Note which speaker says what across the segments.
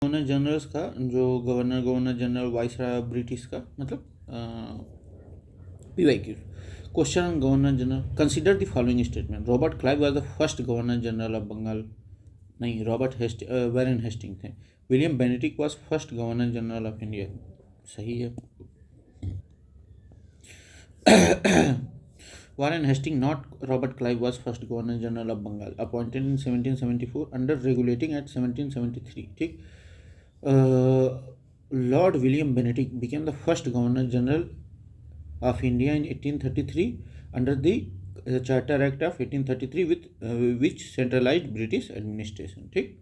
Speaker 1: Governor generals का जो governor general viceroy British का मतलब PYQ question on governor general consider the following statement Robert Clive was the first governor general of Bengal नहीं Warren Hasting थे William Benedict was first governor general of India सही है Warren Hastings, not Robert Clive, was first Governor General of Bengal, appointed in 1774 under regulating at 1773. ठीक Lord William Bentinck became the first Governor General of India in 1833 under the Charter Act of 1833 with which centralized British administration. ठीक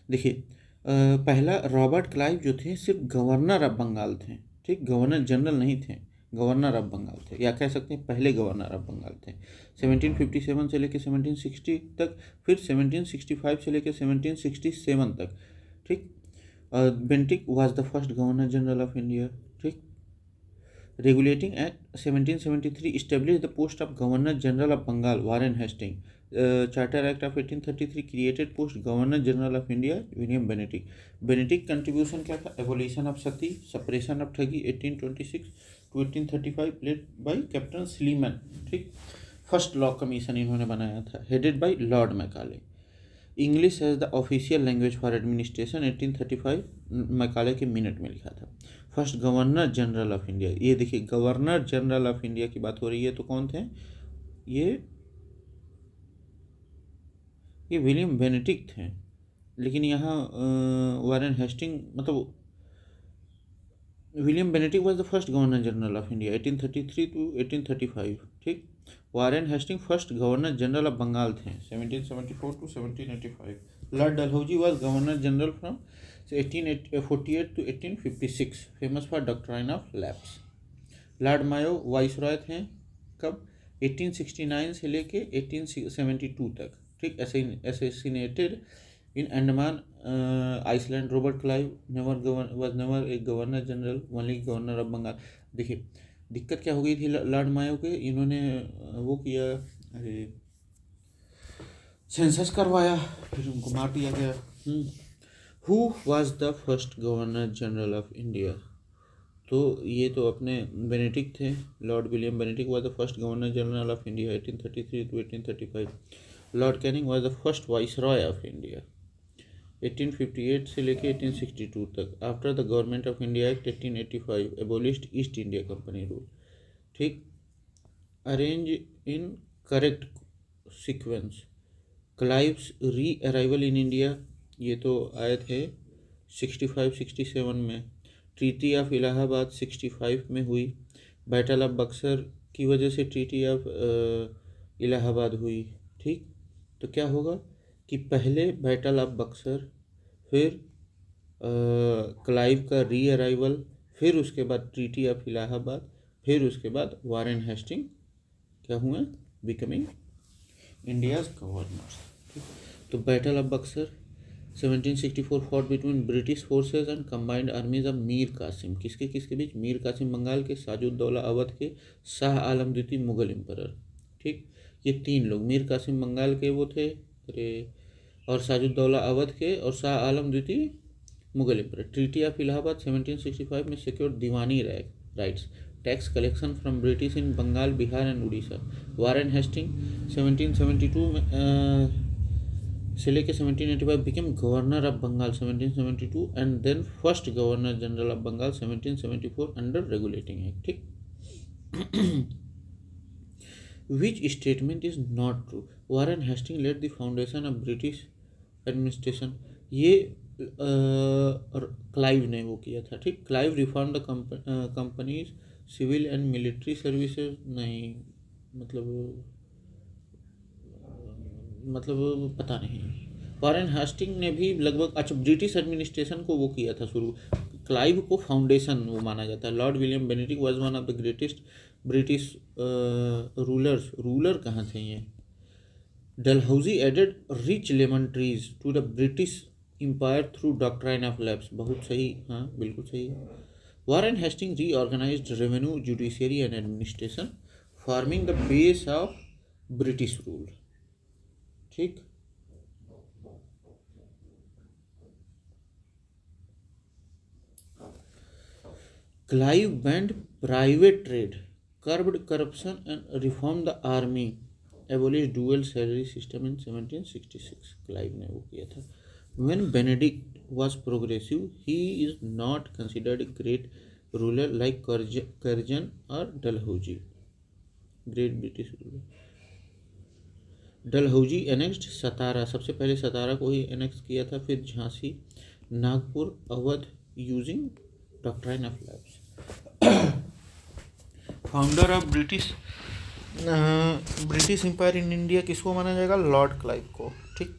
Speaker 1: देखिए पहला Robert Clive जो थे सिर्फ governor of Bengal थे ठीक governor general नहीं थे गवर्नर ऑफ बंगाल थे या कह सकते हैं पहले गवर्नर ऑफ बंगाल थे 1757 से लेकर 1760 तक फिर 1765 से लेकर 1767 तक ठीक Bentinck was the first governor general of India ठीक regulating act 1773 established the post of governor general of Bengal Warren Hastings. Charter Act of 1833 created post Governor General of India William Bentinck. Bentinck contribution क्या था abolition of Sati suppression of ठगी 1826 to 1835 led by Captain Sleeman ठीक first law commission इन्होंने बनाया था headed by Lord Macaulay. English as the official language for administration 1835 Macaulay के minute में लिखा था first governor general of India ये देखिए गवर्नर जनरल ऑफ इंडिया की बात हो रही है तो कौन थे ये विलियम बेनेडिक्ट थे लेकिन यहाँ वारेन हेस्टिंग मतलब William Benedict was the first governor general of India 1833 to 1835 ठीक Warren Hasting first governor general of Bengal थे 1774 to 1785 Lord Dalhousie was governor general from 1848 to 1856 famous for doctrine of lapse Lord Mayo viceroy थे कब 1869 से लेके 1872 तक ठीक assassinated in Andaman island Robert Clive was never a governor general only governor of Bengal देखिए दिक्कत क्या हो गई थी लॉर्ड मायो के इन्होंने वो किया अरे सेंसस करवाया फिर उनको मार दिया गया who was the first governor general of India तो ये तो अपने बेनेडिक्ट थे Lord William Benedict was the first governor general of India 1833 to 1835 Lord Canning was the first viceroy of India 1858 से लेके 1862 तक after the government of India act 1885 एबोलिश्ड east India company rule ठीक arrange in correct sequence क्लाइव्स री arrival in India ये तो आए थे 65-67 में ट्रीटी ऑफ इलाहाबाद 65 में हुई बैटल ऑफ बक्सर की वजह से ट्रीटी ऑफ इलाहाबाद हुई ठीक तो क्या होगा कि पहले बैटल ऑफ बक्सर फिर क्लाइव का री अराइवल फिर उसके बाद ट्रीटी ऑफ इलाहाबाद फिर उसके बाद वारेन हेस्टिंग क्या हुए बिकमिंग इंडियाज गवर्नर तो battle of Buxar 1764 fought between British forces and combined armies of Mir Qasim किसके बीच मीर कासिम बंगाल के साजुद्दौला अवध के शाह आलम द्वितीय मुगल एम्परर ठीक ये तीन लोग मीर कासिम बंगाल के वो थे और साजुद्दौला अवध के और शाह आलम द्वितीय Mughal emperor treaty of Allahabad 1765 में secured diwani rights tax collection from British in Bengal Bihar and Orissa Warren Hasting 1772 में से लेके 1785 became governor of Bengal 1772 and then first governor general of Bengal 1774 under regulating act ठीक which statement is not true Warren Hasting laid the foundation of British administration ये Clive ने वो किया था ठीक Clive reform the companies civil and military services नहीं मतलब पता नहीं वारेन हेस्टिंग ने भी लगभग अच्छा ब्रिटिश एडमिनिस्ट्रेशन को वो किया था शुरू क्लाइव को फाउंडेशन वो माना जाता है Lord William Benedict was one of the greatest British ruler कहाँ थे ये Dalhousie added rich lemon trees to the British Empire through doctrine of lapse बहुत सही हाँ बिल्कुल सही है Warren Hasting reorganised revenue judiciary and administration forming the base of British rule ठीक Clive banned private trade, curbed corruption and reformed the army, abolished dual salary system in 1766. Clive ने वो किया था. When Benedict was progressive, he is not considered a great ruler like Curzon or Dalhousie. Great British ruler. Dalhousie annexed Satara, सबसे पहले सतारा को ही annex किया था. फिर Jhansi, Nagpur, Awadh, using doctrine of lapse. Founder of British Empire in India किसको माना जाएगा? लॉर्ड क्लाइव को. ठीक,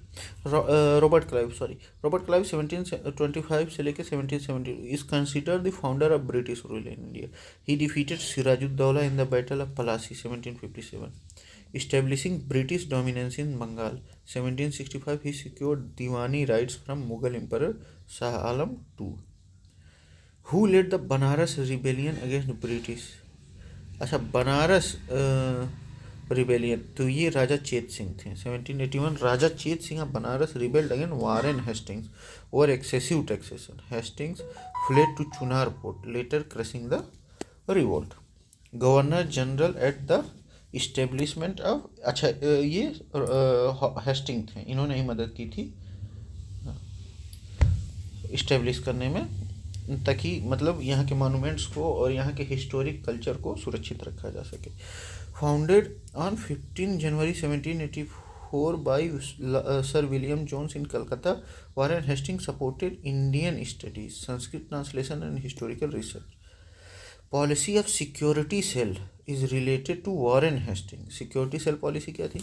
Speaker 1: रॉबर्ट क्लाइव 1725 से लेकर 1772 is consider the founder of British rule in India. He defeated Sirajuddaula in the battle of Plassey 1757. Establishing British dominance in Bengal 1765, he secured Diwani rights from Mughal Emperor Shah Alam II. Who led the Banaras rebellion against British? अच्छा, Banaras rebellion तो ये राजा चेत सिंह थे. 1781 राजा चेत Singh of Banaras rebelled against Warren Hastings over excessive taxation. Hastings fled to Chunar Port, later crushing the revolt. Governor general at the establishment of, अच्छा ये Hasting थे, इन्होंने ही मदद की थी इस्टेब्लिश करने में, ताकि मतलब यहाँ के मॉन्यूमेंट्स को और यहाँ के हिस्टोरिक कल्चर को सुरक्षित रखा जा सके. Founded on 15 January 1784 by sir William Jones in Calcutta, Warren Hastings supported Indian studies, Sanskrit translation and historical research. Policy of security cell is related to Warren Hasting. Security cell policy क्या थी?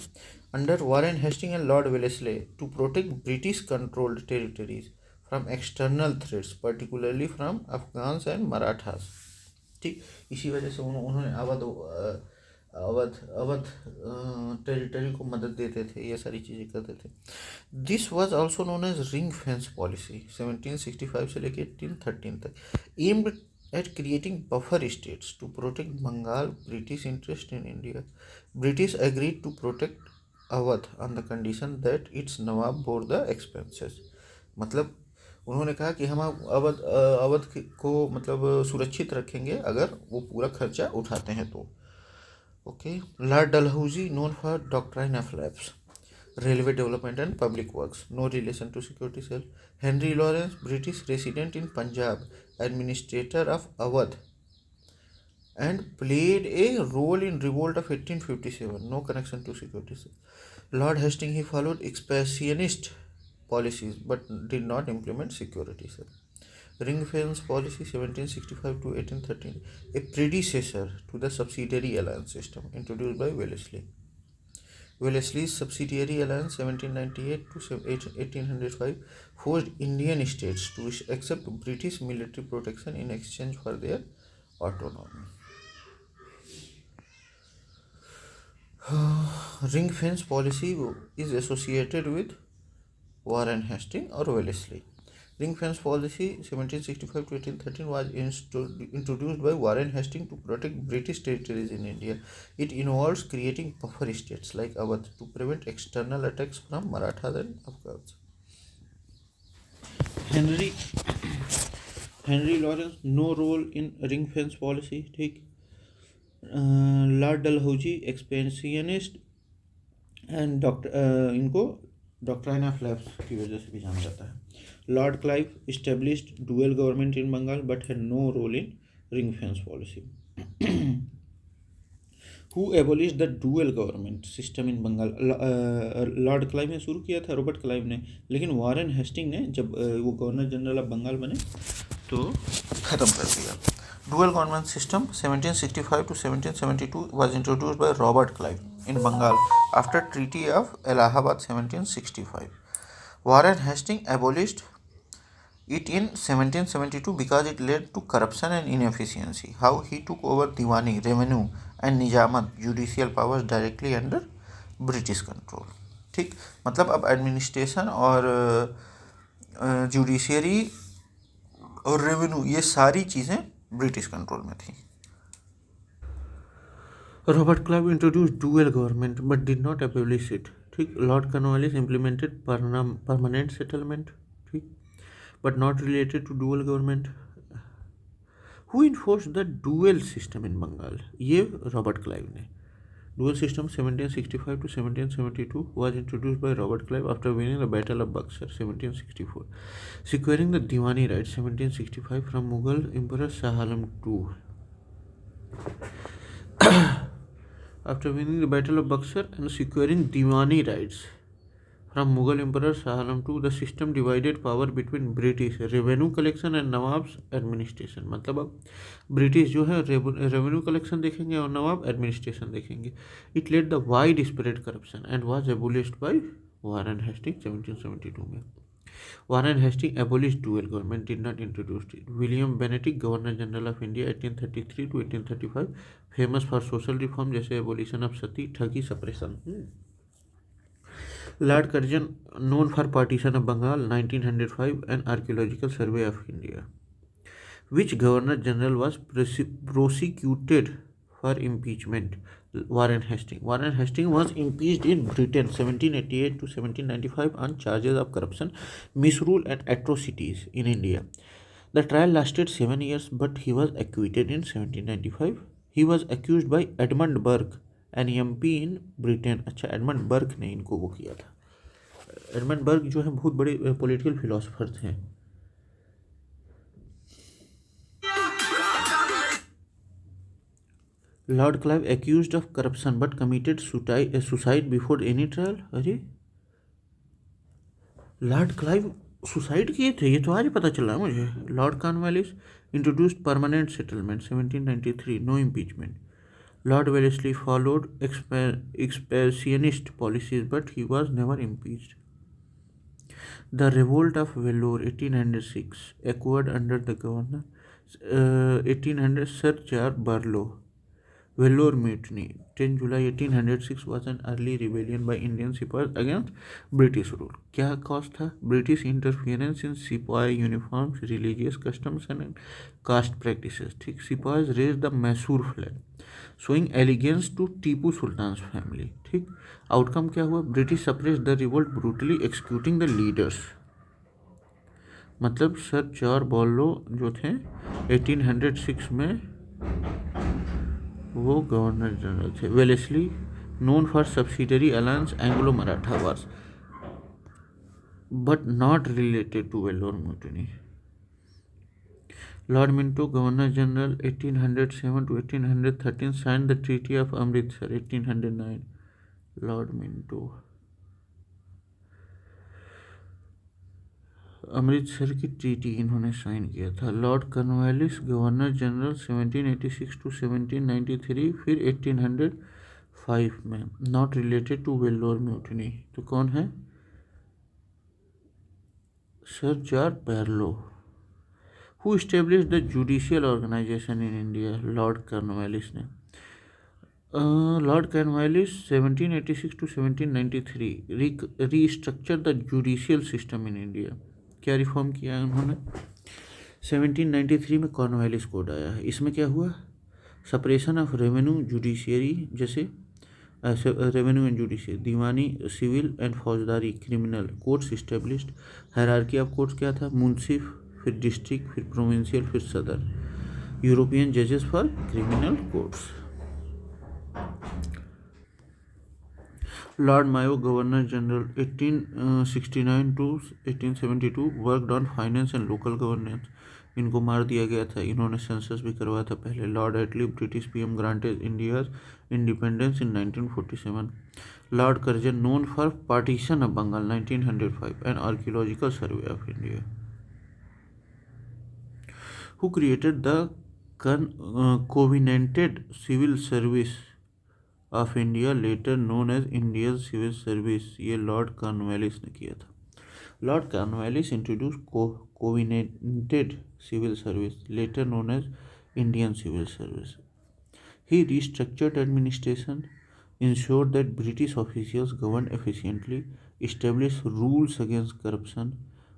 Speaker 1: Under Warren Hasting and lord Wellesley to protect British controlled territories from external threats, particularly from Afghans and Marathas. ठीक, इसी वजह से उन्होंने Awadh territory को मदद देते थे, ये सारी चीज़ें करते थे. This was also known as ring fence policy 1765 से लेकर 1813 तक, aimed at creating buffer states to protect Bengal British interest in India. British agreed to protect Awadh on the condition that its Nawab bore the expenses. मतलब उन्होंने कहा कि हम अवध को मतलब सुरक्षित रखेंगे अगर वो पूरा खर्चा उठाते हैं तो. Okay. Lord Dalhousie known for doctrine of labs, railway development and public works, no relation to security cell. Henry Lawrence, British resident in Punjab, administrator of Awadh, and played a role in revolt of 1857, no connection to security cell. Lord Hastings, he followed expansionist policies but did not implement security cell. Ring fence policy 1765 to 1813, a predecessor to the subsidiary alliance system introduced by Wellesley. Wellesley's subsidiary alliance 1798 to 1805 forced Indian states to accept British military protection in exchange for their autonomy. Ring fence policy is associated with Warren Hastings or Wellesley. Ring fence policy 1765 to 1813 was introduced by Warren Hastings to protect British territories in India. It involves creating buffer states like Awadh to prevent external attacks from Marathas and Afghans. Henry Lawrence, no role in ring fence policy. ठीक. Lord Dalhousie expansionist and इनको doctrine of labs की वजह से भी जाना जाता है. Lord Clive established dual government in Bengal but had no role in ring fence policy. Who abolished the dual government system in Bengal? Lord Clive ने शुरू किया था, रॉबर्ट क्लाइव ने, लेकिन वारेन हेस्टिंग ने जब वो गवर्नर जनरल ऑफ बंगाल बने तो ख़त्म कर दिया. Dual government system 1765 to 1772 was introduced by Robert Clive in Bengal after Treaty of Allahabad 1765. Warren Hastings abolished it in 1772 because it led to corruption and inefficiency. How he took over Diwani, revenue and Nizamat judicial powers directly under British control. ठीक, मतलब अब administration और judiciary और revenue ये सारी चीज़ें British control में थी. Robert Clive introduce dual government but did not abolish it. ठीक. Lord Cornwallis implemented permanent settlement. ठीक, but not related to dual government. Who enforce the dual system in Bengal, ये Robert Clive ने। Dual system 1765 to 1772 was introduced by Robert Clive after winning the Battle of Buxar 1764, securing the Diwani rights 1765 from Mughal Emperor Shah Alam II. After winning the Battle of Buxar and securing Diwani rights from Mughal Emperor Shah Alam II, the system divided power between British revenue collection and Nawab's administration. मतलब अब British जो है revenue collection देखेंगे और नवाब administration देखेंगे. It led the widespread corruption and was abolished by Warren Hasting 1772 में. Warren Hasting abolished dual government, did not introduce it. William Bentinck governor general of India 1833 to 1835, famous for social reform जैसे abolition of sati, thuggee, suppression. Lord Curzon known for partition of Bengal 1905 and archaeological survey of India. Which governor general was prosecuted for impeachment? Warren Hastings. Warren Hastings was impeached in Britain 1788 to 1795 on charges of corruption, misrule and atrocities in India. The trial lasted 7 years, but he was acquitted in 1795. He was accused by Edmund Burke, an MP in Britain. अच्छा, Edmund Burke ने इनको वो किया था. Edmund Burke जो है बहुत बड़े पॉलिटिकल फिलोसोफर थे. Lord Clive accused of corruption but committed suicide before any trial. अरे लॉर्ड क्लाइव सुसाइड किए थे, ये तो आज पता चला मुझे. Lord Cornwallis introduced permanent settlement 1793, no impeachment. Lord Wellesley followed expansionist policies, but he was never impeached. The Revolt of Vellore 1806 occurred under the governor 1800 Sir Charles Barlow. Vellore Mutiny 10 July 1806 was an early rebellion by Indian sepoys against British rule. क्या cause था? British interference in sepoy uniforms, religious customs and caste practices. ठीक, sepoys raised the Mysore flag, showing allegiance to Tipu Sultan's family. ठीक, outcome क्या हुआ? British suppressed the revolt brutally executing the leaders. मतलब sir George Barlow जो थे 1806 में वो governor general थे. Wellesley known for subsidiary alliance Anglo Maratha wars but not related to Vellore mutiny. Lord Minto, Governor General 1807 to 1813, signed the Treaty of Amritsar 1809. Lord Minto Amritsar की treaty इन्होंने sign किया था. Lord Cornwallis governor general 1786 to 1793, फिर 1805 में, not related to Vellore mutiny. तो कौन है? Sir George Barlow. Who established the judicial organization in India? Lord Cornwallis ने. Lord Cornwallis 1786 to 1793 restructured the judicial system in India. क्या reform किया है उन्होंने? 1793 में कॉर्नवालिस कोड आया है. इसमें क्या हुआ? सपरेशन ऑफ रेवेन्यू जुडिशियरी, जैसे रेवेन्यू एंड जुडिशियरी, दीवानी, सिविल एंड फौजदारी, criminal courts established. Hierarchy of courts क्या था? मुंसिफ, फिर डिस्ट्रिक्ट, फिर प्रोविंशियल, फिर सदर. यूरोपियन जजेस for criminal courts. Lord Mayo governor general 1869 to 1872, worked on finance and local governance. इनको मार दिया गया था. इन्होंने सेंसस भी करवाया था पहले. Lord Attlee British PM granted India independence in 1947. Lord Curzon known for partition of Bengal 1905 and archaeological survey of India. Who created the Covenanted Civil Service of India, later known as Indian Civil Service? ये Lord Cornwallis ने किया था. Lord Cornwallis introduce Covenanted Civil Service, later known as Indian Civil Service. He restructured administration, ensured that British officials governed efficiently, established rules against corruption,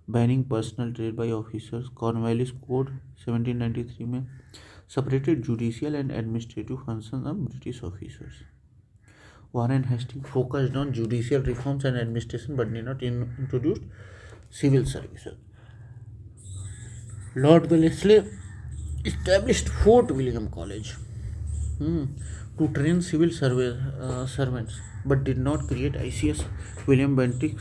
Speaker 1: banning personal trade by officers. Cornwallis code 1793 में separated judicial and administrative function of British officers. Warren Hasting focused on judicial reforms and administration but did not introduce civil services. Lord Wellesley established Fort William College to train civil servants, but did not create ICS. William Bentinck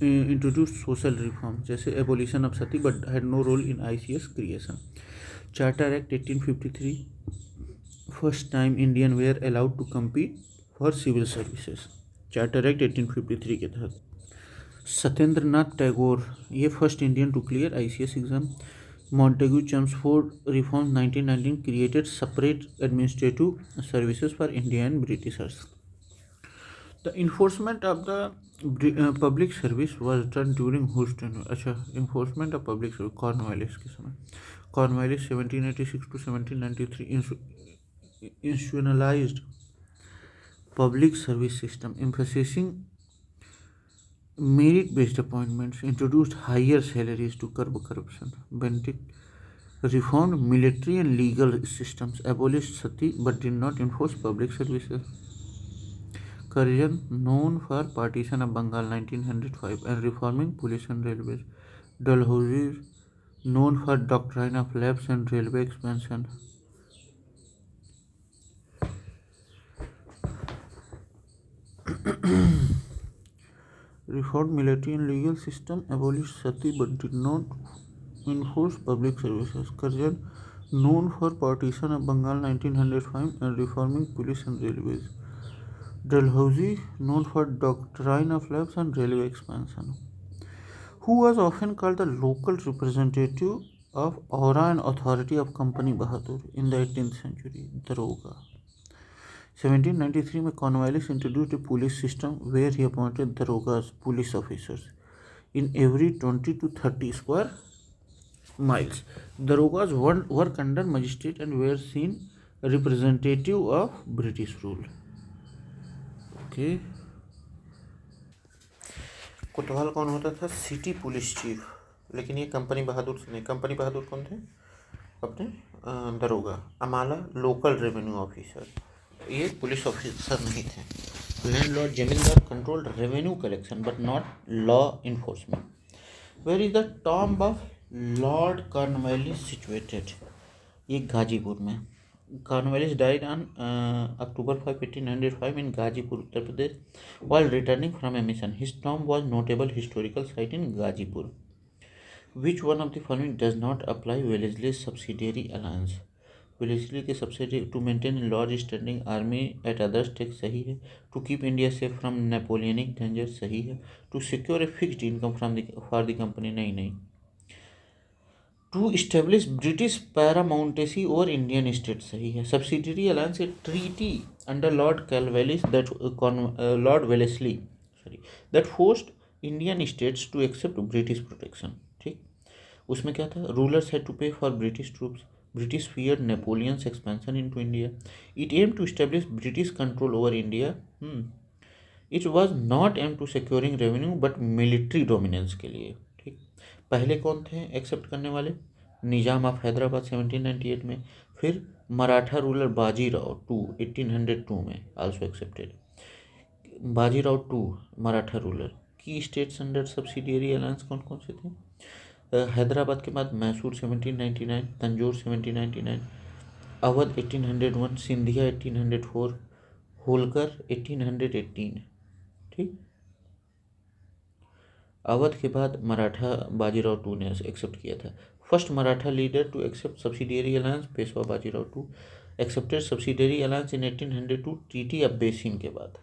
Speaker 1: introduced social reform, जैसे abolition of sati, but had no role in ICS creation. Charter Act 1853, first time Indian were allowed to compete for civil services. Charter Act 1853 के तहत सत्येंद्र नाथ टैगोर ये first Indian to clear ICS exam. Montagu Chelmsford reforms 1919 created separate administrative services for India and Britishers. The enforcement of the public service was done during whose tenure? अच्छा, enforcement of public service Cornwallis के समय. Cornwallis 1786 to 1793 institutionalized public service system, emphasizing merit-based appointments, introduced higher salaries to curb corruption. Bentinck reformed military and legal systems, abolished sati but did not enforce public services. Curzon, known for partition of Bengal 1905 and reforming police and railways. Dalhousie, known for doctrine of lapse and railway expansion. Reformed military and legal system, abolished sati but did not enforce public services. Curzon, known for partition of Bengal 1905 and reforming police and railways. Dalhousie, known for doctrine of lapse and railway expansion. Who was often called the local representative of aura and authority of Company Bahadur in the 18th century? Daroga. 1793 में Cornwallis introduced a police system where he appointed darogas, police officers, in every 20 to 30 square miles. Darogas work under magistrate and were seen representative of British rule. Okay. कोतवाल कौन होता था? City police chief. लेकिन ये company बहादुर से नहीं. Company बहादुर कौन थे? अपने दरोगा. अमाला लोकल रेवेन्यू ऑफिसर. ये पुलिस ऑफिसर नहीं थे. Landlord zamindar controlled revenue collection but not law enforcement. Where is the tomb of lord Cornwallis situated? ये गाजीपुर में. Cornwallis died on October 5, 1805 in Gazipur, Uttar Pradesh, while returning from a mission. His tomb was notable historical site in Gazipur. Which one of the following does not apply Wellesley's subsidiary alliance? Wellesley के subsidy to maintain large standing army at other state सही है. To keep India safe from Napoleonic danger सही है. To secure a fixed income for the company नहीं. To establish British paramountcy और Indian state सही है. Subsidiary alliance a treaty under Lord कैलवेलिस Lord Wellesley that forced Indian states to accept British protection. ठीक, उसमें क्या था? Rulers had to pay for British troops. British feared Napoleon's expansion into India. It aimed to establish British control over India. It was not aimed to securing revenue but military dominance के लिए. ठीक, पहले कौन थे accept करने वाले? निजाम of Hyderabad 1798 में. फिर मराठा रूलर बाजीराव टू 1802 में also accepted. Bajirao two Maratha ruler. Key states under subsidiary alliance कौन कौन से थे? हैदराबाद के बाद मैसूर 1799, तंजौर 1799, अवध 1801, सिंधिया 1804, होलकर 1818. ठीक, अवध के बाद मराठा बाजीराव टू ने एक्सेप्ट किया था. First Maratha leader to accept subsidiary alliance Peshwa Bajirao two. Accepted subsidiary alliance in 1802 treaty of Bassein के बाद.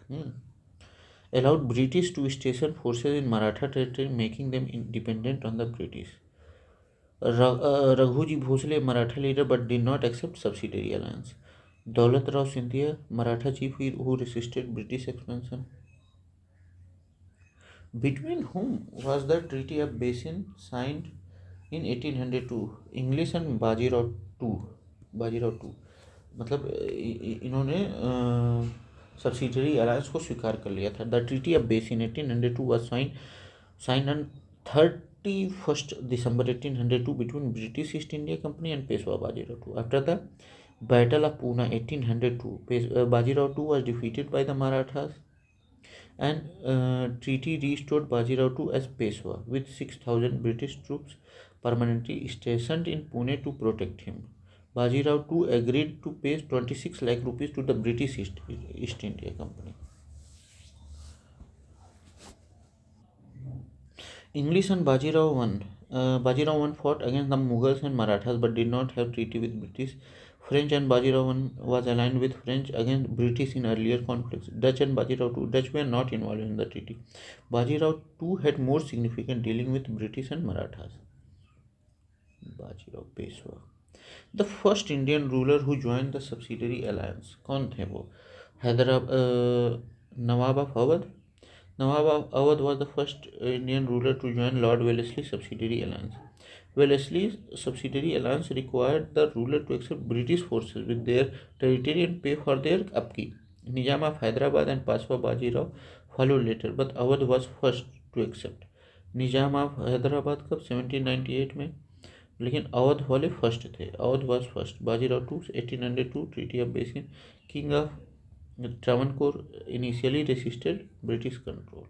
Speaker 1: allowed British to station forces in Maratha territory, making them independent on the British. Raghuji Bhosle, Maratha leader, but did not accept subsidiary alliance. Daulat Rao Scindia, Maratha chief who resisted British expansion. Between whom was the Treaty of Basin signed in 1802? English and Bajirao II. मतलब इन्होंने subsidiary alliance को स्वीकार कर लिया था. The treaty of Bassein 1802 was sign on 31 December 1802 between British East India company and Peshwa Bajirao two. After the battle of Poona 1802 Bajirao two was defeated by the Marathas and treaty restored Bajirao two as Peshwa with 6,000 British troops permanently stationed in Pune to protect him. Bajirao two agreed to pay 26 lakh rupees to the British East India company. English and Bajirao won. Bajirao one fought against the Mughals and Marathas but did not have treaty with British. French and Bajirao one was aligned with French against British in earlier conflicts. Dutch and Bajirao two. Dutch were not involved in the treaty. Bajirao two had more significant dealing with British and Marathas. Bajirao Peshwa. The first Indian ruler who joined the subsidiary alliance. कौन थे वो? Nawab of Awadh. Nawab of Awadh was the first Indian ruler to join Lord Wellesley's subsidiary alliance. Wellesley's subsidiary alliance required the ruler to accept British forces with their territory and pay for their upkeep. Nizam of Hyderabad and Pashwa Bajirao followed later, but Awadh was first to accept. Nizam of Hyderabad कब 1798 में, लेकिन अवध वाले first थे. Awadh was first. Bajirao two 1802 treaty of Bassein. King of Travancore initially resisted British control.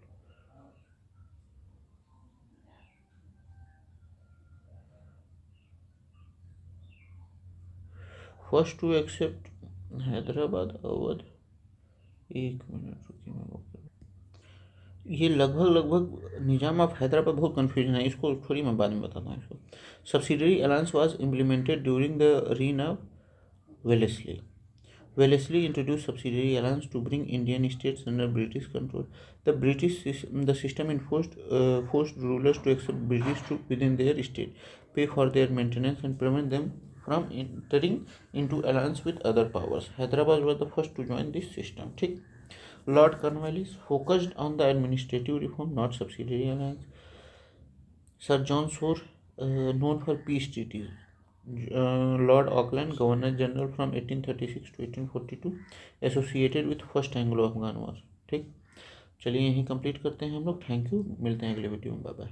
Speaker 1: First to accept Hyderabad Awadh. एक minute रुकिए मैं वो ये लगभग निजाम ऑफ हैदराबाद बहुत कन्फ्यूजन है, इसको थोड़ी मैं बाद में बताता हूँ. इसको subsidiary alliance was implemented during the reign of Wellesley. Wellesley introduced subsidiary alliance to bring Indian states under British control. The system forced rulers to accept British troops within their state, pay for their maintenance, and prevent them from entering into alliance with other powers. Hyderabad was the first to join this system. ठीक. Lord Cornwallis focused on the administrative reform, not subsidiary alliance. Sir John Shore, known for peace treaties. Lord Auckland, Governor General from 1836 to 1842, associated with first Anglo Afghan war. ठीक, चलिए यहीं complete करते हैं हम लोग. Thank you, मिलते हैं अगले वीडियो में. Bye bye.